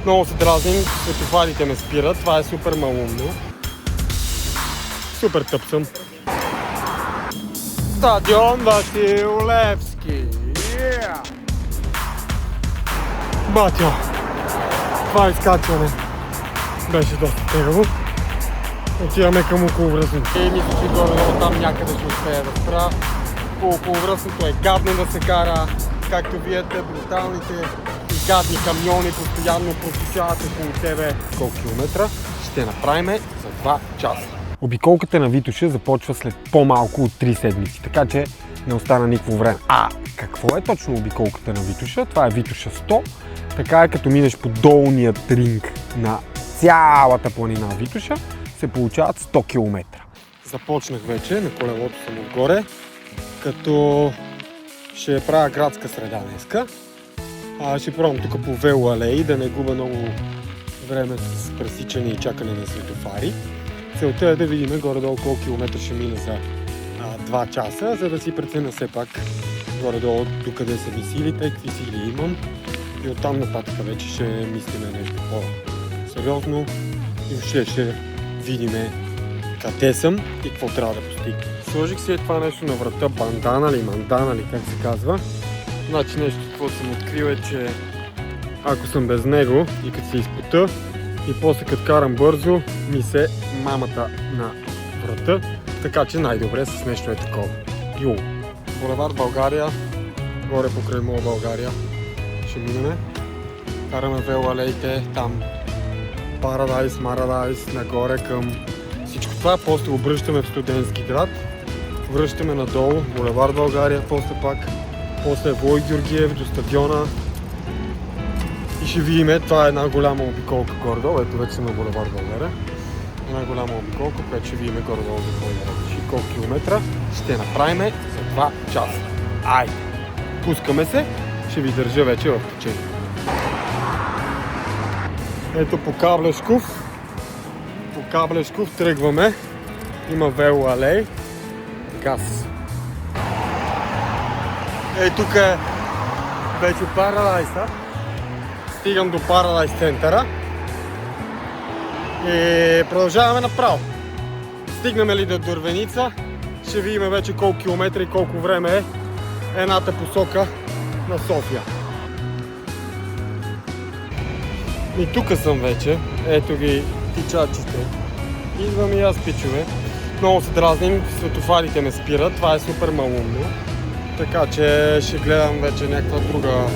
Много се дразним, светофарите ме спират, това е супер малумно. Супер тъп съм. Стадион Васил Левски. Батьо, това изкачване беше доста тегаво. Отиваме към околовръстното. И мисля, че горе там някъде ще успея да спра. По околовръстното е гадно да се кара. Както виете, бруталните и гадни камиони постоянно просичават около тебе. Колко километра ще направим за 2 часа. Обиколката на Витоша започва след по-малко от 3 седмици, така че не остана никакво време. А какво е точно обиколката на Витоша? Това е Витоша 100. Така е, като минеш по долният ринг на цялата планина Витоша, се получават 100 км. Започнах вече, на колелото съм отгоре, като ще правя градска среда днеска. Ще пробвам тук по велоалеи, да не губа много време с пресичане и чакане на светофари. Целта е да видим горе-долу колко километра ще мина за 2 часа, за да си преценя все пак горе-долу докъде са ми силите, какви сили имам. И оттам нататък вече ще мислиме нещо по-сериозно и въобще ще видим къде съм и какво трябва да постигна. Сложих си това нещо на врата, бандана ли, мандана ли, как се казва. Значи нещо, което съм открил е, че ако съм без него и като се изпота и после като карам бързо, ми се мамата на врата, така че най-добре с нещо е такова. Йо! Булевард България, горе покрай Мола България. Ще минеме. Караме велоалеите, там Парадайс, Марадайс, нагоре към всичко това. После обръщаме в Студентски град. Връщаме надолу, Булевард България, после Вой Георгиев до стадиона. И ще видим, това е една голяма обиколка горе-долу. Ето вече съм на Булевард България. Една голяма обиколка, която ще видим горе-долу за какво има и колко километра ще направим за 2 часа. Айде! Пускаме се, ще ви държа вече в течение. Ето по Каблешков тръгваме. Има велоалей. Газ. Ей, тук е вече Парадайса. Стигам до Парадайс центъра. И продължаваме направо. Стигнаме ли до Дървеница, ще видим вече колко километра и колко време е едната посока на София. И тук съм вече. Ето ги тичачите. Идвам и аз, пичове. Много се дразним, светофарите ме спират, това е супер малумно. Така че ще гледам вече някаква друга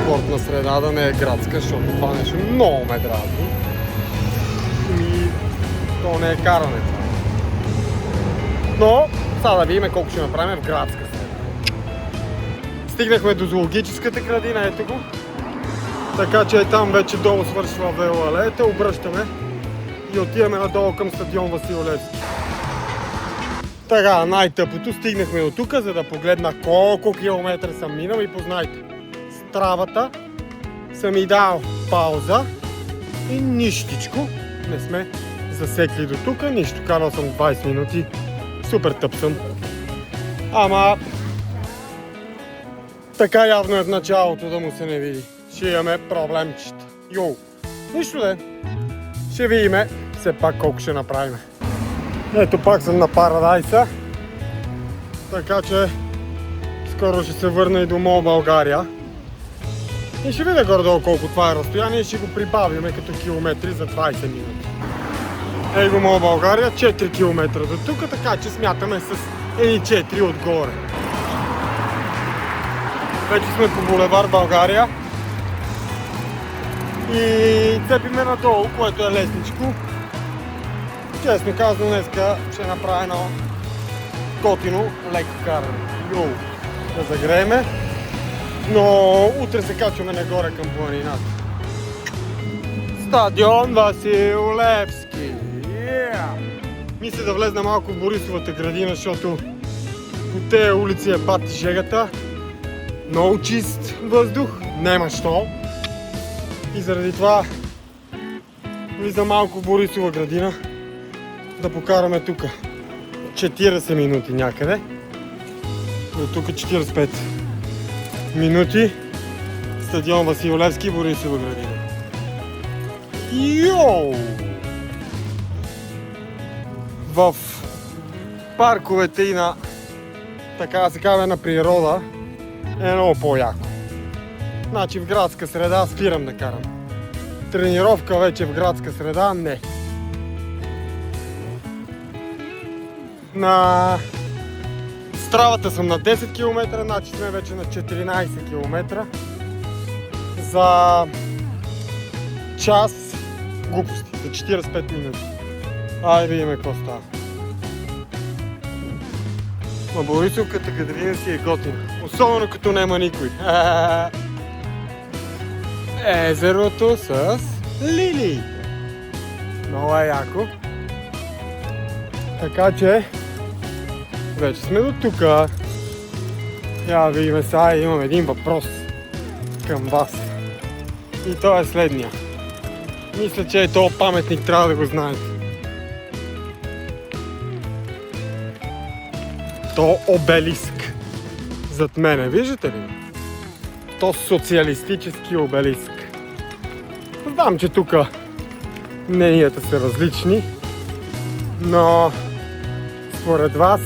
спортна среда, да не е градска, защото това нещо много ме дразни. И то не е каране това. Но, сега да видим колко ще направим в градска среда. Стигнахме до зоологическата градина, ето го. Така че там вече долу свършва велоалеята, обръщаме и отиваме надолу към стадион Васил Левски. Така, най-тъпото, стигнахме до тук, за да погледна колко километра съм минал и познайте. Стравата съм и дал пауза и нищичко не сме засекли до тук, нищо, карал съм 20 минути, супер тъп съм. Ама така явно е в началото да му се не види. Ще имаме проблемчета. Йоу! Нищо де. Ще видиме все пак колко ще направим. Ето пак съм на Парадайса. Така че скоро ще се върна и до Мола България. И ще видя горе-долу колко това е разстояние и ще го прибавиме като километри за 20 минути. Ей го Мола България, 4 км до тук, така че смятаме с едни 4 отгоре. Вече сме по Булевард България. И цепиме надолу, което е лесничко. Честно казано, днеска ще направя едно готино леко каране. Йоу! Да загрееме. Но утре се качваме нагоре към планината. Стадион Васил Левски. Мисля да влезна малко в Борисовата градина, защото по тези улици е бати жегата. Много чист въздух, няма що. И заради това влизам малко в Борисова градина да покараме тук 40 минути някъде. До тук 45 минути. Стадион Васил Левски, Борисова градина. Йоу! В парковете и на, така да се казва, на природа е много по-яко. Значи в градска среда спирам да карам. Тренировка вече в градска среда не. На Стравата съм на 10 км, значи сме вече на 14 км. За час глупости, за 45 минути. Айде видим какво става. Ма Борисовката градина си е готина. Особено като няма никой. Езерото с лилии. Много е яко. Така че вече сме до тука. Я видим сега, имам един въпрос към вас. И то е следния. Мисля, че е този паметник, трябва да го знаете. То обелиск зад мене, виждате ли? То социалистически обелиск. Знам, че тук мненията са различни, но според вас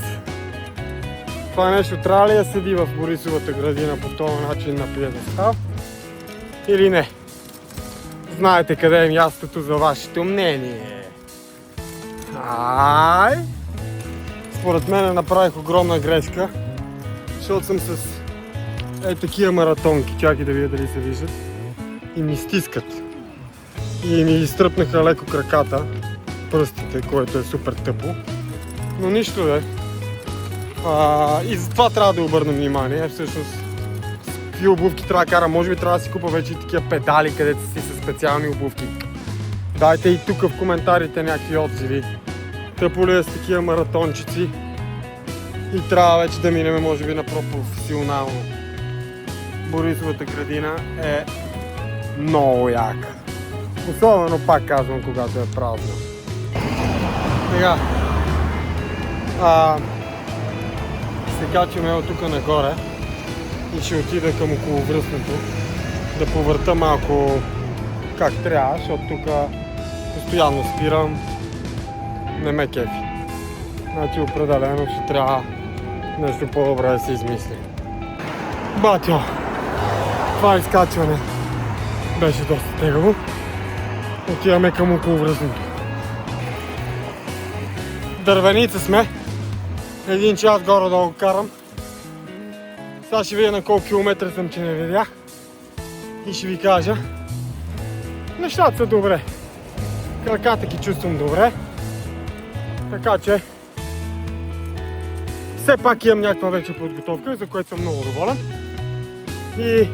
това нещо трябва ли да седи в Борисовата градина по този начин на пиедестал или не? Знаете къде е мястото за вашето мнение. Според мен направих огромна грешка, защото съм с такива маратонки, чакай да видя дали се виждат, и ми стискат. И ми изтръпнаха леко краката, пръстите, което е супер тъпо. Но нищо да е. И затова трябва да обърна внимание. Всъщност, с какви обувки трябва да кара. Може би трябва да си купа вече и такива педали, където си със специални обувки. Дайте и тук в коментарите някакви отзиви. Тъпо ли е с такива маратончици? И трябва вече да минем, може би, на професионално. Борисовата градина е много яка. Особено, пак казвам, когато е празно. Сега, се качваме от тук нагоре и ще отида към околовръстното да повърта малко как трябва, защото тук постоянно спирам, не ме кефи. Значи определено ще трябва нещо по-добре да се измисли. Батьо, това изкачване беше доста тегаво. Отиваме към околовръстното. Дървеница сме. 1 час горе-долу карам. Сега ще видя на колко километра съм, че не видях. И ще ви кажа. Нещата са добре. Краката ги чувствам добре. Така че все пак имам някаква вече подготовка, за което съм много доволен. И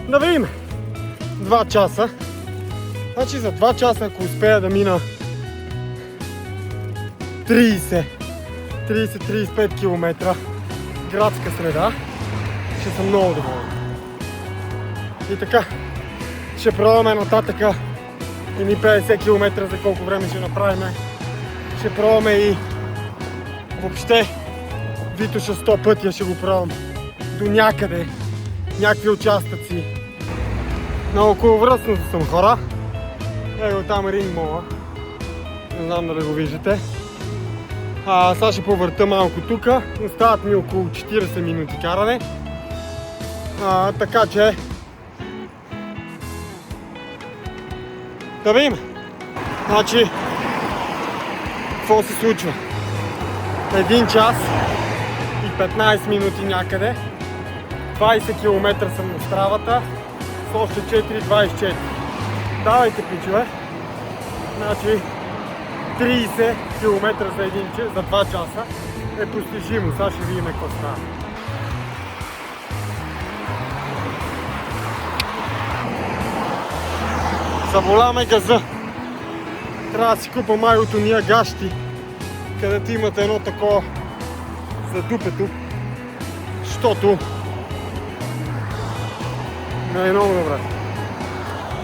да видим. 2 часа. Значи за 2 часа, ако успея да мина 30-35 км градска среда, ще съм много доволен. И така, ще пробваме нататъка едни 50 км за колко време ще направим. Ще пробваме и въобще Витоша 100 пътя ще го пробвам до някъде, някакви участъци. На околовръстното съм, хора. Ето там ринг мола. Не знам дали го виждате. Сега ще повърта малко тук. Остават ми около 40 минути каране. Така че да видим. Значи, какво се случва? 1 час и 15 минути някъде. 20 км съм на Стравата. С още 4,24. Давайте, пичове. Значи 30 км за 2 часа е постижимо. Сега ще видим какво става. Заболяме газа. Трябва да си купа май от уния гащи, където имате едно такова за дупето, защото не е много добре.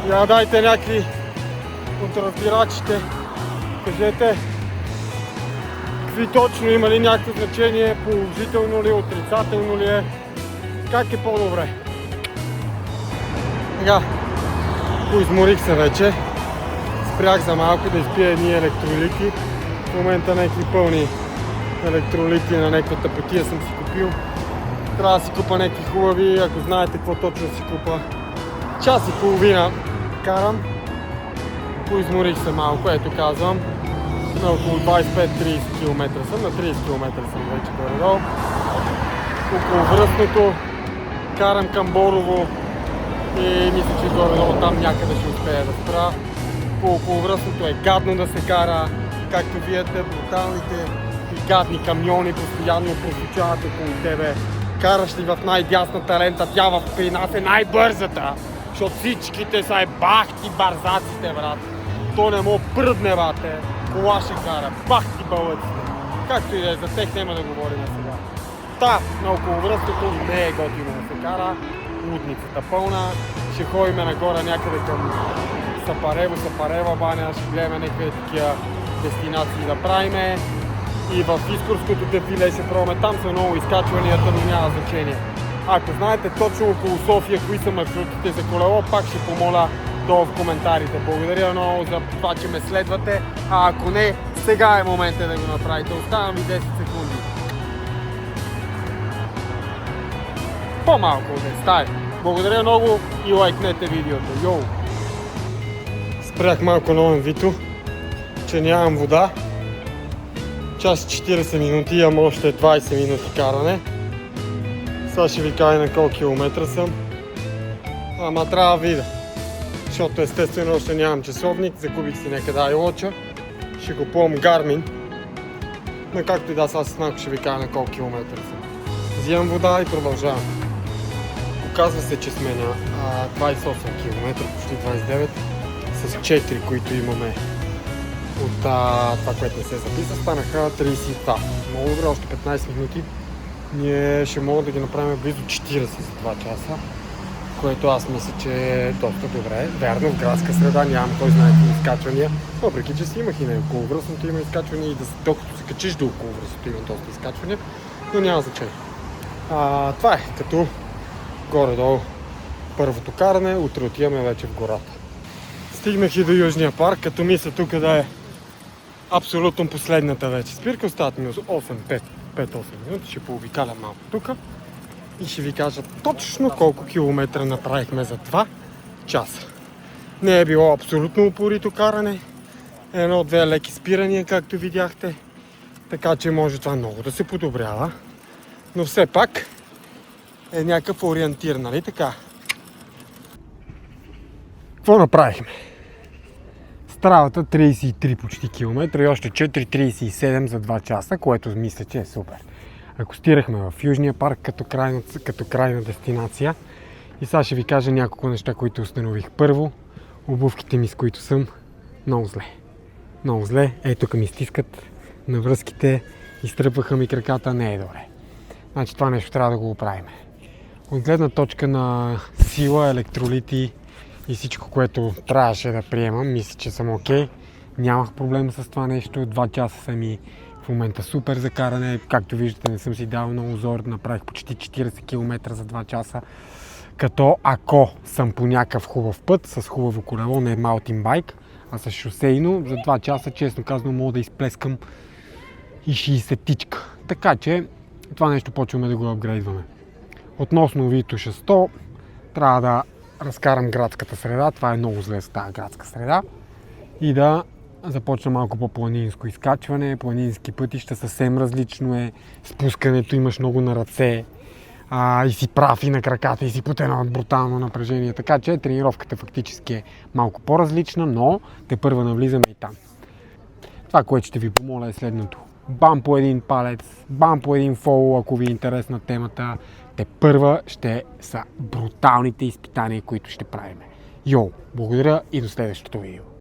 Я дайте някакви от разбирачите, кажете какви точно, има ли някакво значение, положително ли е, отрицателно ли е, как е по-добре. Сега, поизморих се вече, спрях за малко да изпия едни електролити. В момента някакви пълни електролити на някаква тъпотия съм си купил. Трябва да си купа някакви хубави, ако знаете какво точно си купа. Час и половина карам. Поизморих се малко, ето казвам. На около 25-30 км съм, на 30 км съм вече горе-долу. Около Връстното карам към Борово и мисля, че горе-долу там някъде ще успея да спра. По около Връстното е гадно да се кара, както виете, бруталните и гадни камиони постоянно прозвучават около тебе. Караш ли в най-дясната лента, тя при нас е най-бързата, защото всичките са бахти барзаците, брат. То не му пръдне, бате. Кола ще кара, бахти бълъците. Както и да е, за тех няма да говорим сега. Та, на около Връстното не е готино да се кара. Лудницата пълна. Ще ходим нагоре някъде към Сапарева баня. Ще гледаме някакви такива дестинации да правиме. И в Искорското дефиле ще пробваме. Там са много изкачванията, но няма значение. Ако знаете точно около София кои са маршрутите за колело, пак ще помоля долу в коментарите. Благодаря много за това, че ме следвате. А ако не, сега е момента да го направите. Оставам ви 10 секунди. По-малко от 10. Стай. Благодаря много и лайкнете видеото. Йоу! Спрях малко на Вито, че нямам вода. Час 40 минути, имам още 20 минути каране. Сега ще ви кажа на колко километра съм. Ама трябва да видя. Защото естествено още нямам часовник, загубих си някъде iWatch-а. Ще купувам Garmin. Но както и да, сега с малко ще ви кажа на колко километра съм. Взимам вода и продължавам. Оказва се, че сме на 28 км, почти 29, с 4, които имаме от това, което не се записа, станаха 32. Много добре, още 15 минути. Ние ще мога да ги направим близо 40 за 2 часа, което аз мисля, че е доста добре. Вярно, в градска среда нямам кой знае какви изкачвания, въпреки че си имах и на околовръстното има изкачвания и докато се качиш до околовръстното има доста изкачвания, но няма значение. Това е като горе-долу първото каране, утре отиваме вече в гората. Стигнах и до Южния парк, като мисля тук да е абсолютно последната вече спирка. Остават ми 5-8 минути, ще пообикалям малко тук и ще ви кажа точно колко километра направихме за 2 часа. Не е било абсолютно упорито каране, 1-2 леки спирания, както видяхте, така че може това много да се подобрява, но все пак е някакъв ориентир, нали така? Какво направихме? Стравата 33 почти километра и още 4,37 за 2 часа, което мисля, че е супер. Акостирахме в Южния парк като крайна дестинация и сега ще ви кажа няколко неща, които установих. Първо, обувките ми, с които съм много зле. Много зле. Ето тук ми стискат на връзките, изтръпваха ми краката, не е добре. Значи това нещо трябва да го оправим. От гледна точка на сила, електролити и всичко, което трябваше да приемам, мисля, че съм окей. Нямах проблем с това нещо. 2 часа са ми в момента супер за каране. Както виждате, не съм си дал много зор. Направих почти 40 км за 2 часа. Като ако съм по някакъв хубав път, с хубаво колело, не маутинбайк, а с шосейно, за 2 часа, честно казано, мога да изплескам и 60-тичка. Така че това нещо почваме да го апгрейдваме. Относно Витоша 100, трябва да разкарам градската среда, това е много зле с тази градска среда, и да започна малко по-планинско изкачване, планински пътища, съвсем различно е, спускането имаш много на ръце и си прав и на краката и си под едно брутално напрежение, така че тренировката фактически е малко по-различна, но тепърва навлизаме и там. Това, което ще ви помоля е следното. Бам по един палец, бам по един фоло, ако ви е интересна темата. Тепърва ще са бруталните изпитания, които ще правим. Йоу, благодаря и до следващото видео.